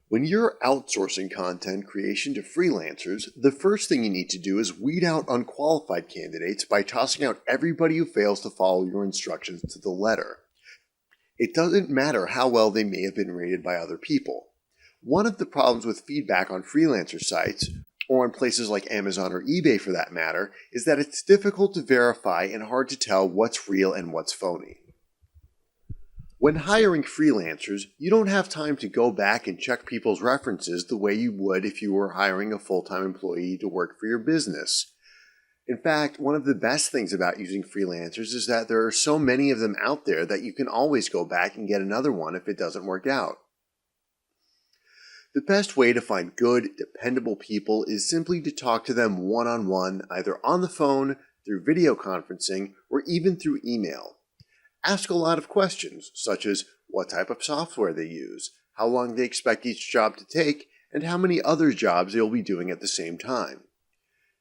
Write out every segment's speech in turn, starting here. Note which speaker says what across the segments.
Speaker 1: When you're outsourcing content creation to freelancers, the first thing you need to do is weed out unqualified candidates by tossing out everybody who fails to follow your instructions to the letter. It doesn't matter how well they may have been rated by other people. One of the problems with feedback on freelancer sites, or on places like Amazon or eBay for that matter, is that it's difficult to verify and hard to tell what's real and what's phony. When hiring freelancers, you don't have time to go back and check people's references the way you would if you were hiring a full-time employee to work for your business. In fact, one of the best things about using freelancers is that there are so many of them out there that you can always go back and get another one if it doesn't work out. The best way to find good, dependable people is simply to talk to them one-on-one, either on the phone, through video conferencing, or even through email. Ask a lot of questions, such as what type of software they use, how long they expect each job to take, and how many other jobs they'll be doing at the same time.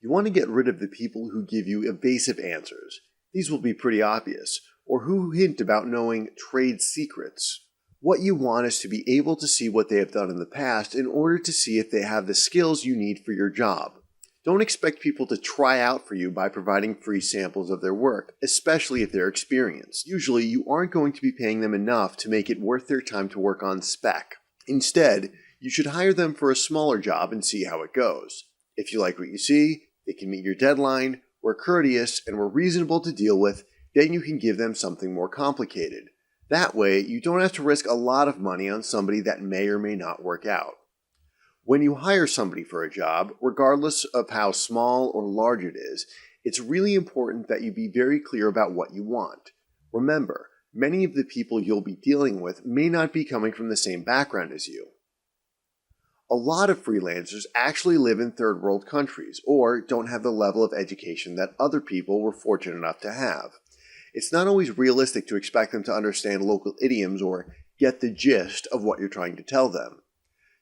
Speaker 1: You want to get rid of the people who give you evasive answers. These will be pretty obvious, or who hint about knowing trade secrets. What you want is to be able to see what they have done in the past in order to see if they have the skills you need for your job. Don't expect people to try out for you by providing free samples of their work, especially if they're experienced. Usually, you aren't going to be paying them enough to make it worth their time to work on spec. Instead, you should hire them for a smaller job and see how it goes. If you like what you see, they can meet your deadline, were courteous, and were reasonable to deal with, then you can give them something more complicated. That way, you don't have to risk a lot of money on somebody that may or may not work out. When you hire somebody for a job, regardless of how small or large it is, it's really important that you be very clear about what you want. Remember, many of the people you'll be dealing with may not be coming from the same background as you. A lot of freelancers actually live in third world countries or don't have the level of education that other people were fortunate enough to have. It's not always realistic to expect them to understand local idioms or get the gist of what you're trying to tell them.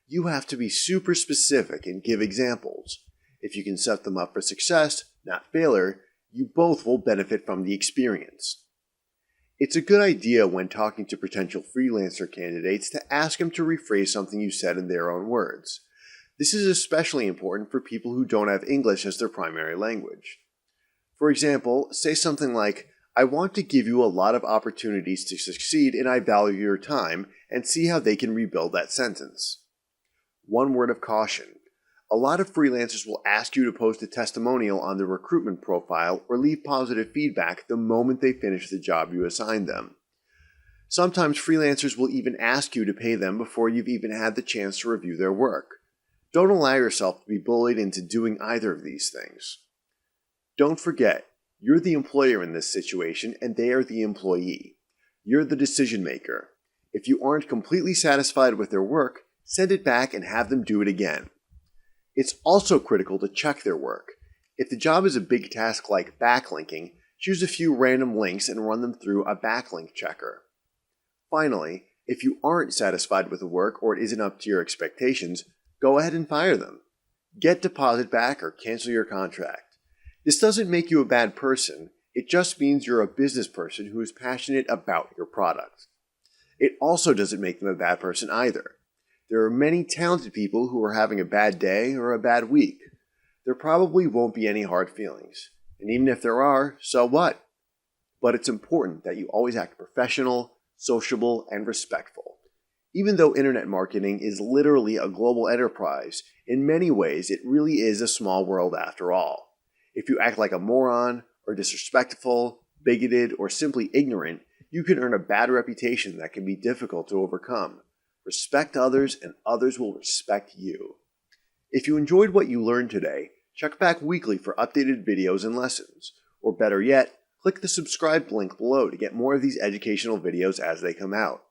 Speaker 1: You have to be super specific and give examples. If you can set them up for success, not failure, you both will benefit from the experience. It's a good idea when talking to potential freelancer candidates to ask them to rephrase something you said in their own words. This is especially important for people who don't have English as their primary language. For example, say something like, "I want to give you a lot of opportunities to succeed and I value your time," and see how they can rebuild that sentence. One word of caution. A lot of freelancers will ask you to post a testimonial on their recruitment profile or leave positive feedback the moment they finish the job you assigned them. Sometimes freelancers will even ask you to pay them before you've even had the chance to review their work. Don't allow yourself to be bullied into doing either of these things. Don't forget, you're the employer in this situation and they are the employee. You're the decision maker. If you aren't completely satisfied with their work, send it back and have them do it again. It's also critical to check their work. If the job is a big task like backlinking, choose a few random links and run them through a backlink checker. Finally, if you aren't satisfied with the work or it isn't up to your expectations, go ahead and fire them. Get deposit back or cancel your contract. This doesn't make you a bad person, it just means you're a business person who is passionate about your product. It also doesn't make them a bad person either. There are many talented people who are having a bad day or a bad week. There probably won't be any hard feelings. And even if there are, so what? But it's important that you always act professional, sociable, and respectful. Even though internet marketing is literally a global enterprise, in many ways it really is a small world after all. If you act like a moron, or disrespectful, bigoted, or simply ignorant, you can earn a bad reputation that can be difficult to overcome. Respect others and others will respect you. If you enjoyed what you learned today, check back weekly for updated videos and lessons. Or better yet, click the subscribe link below to get more of these educational videos as they come out.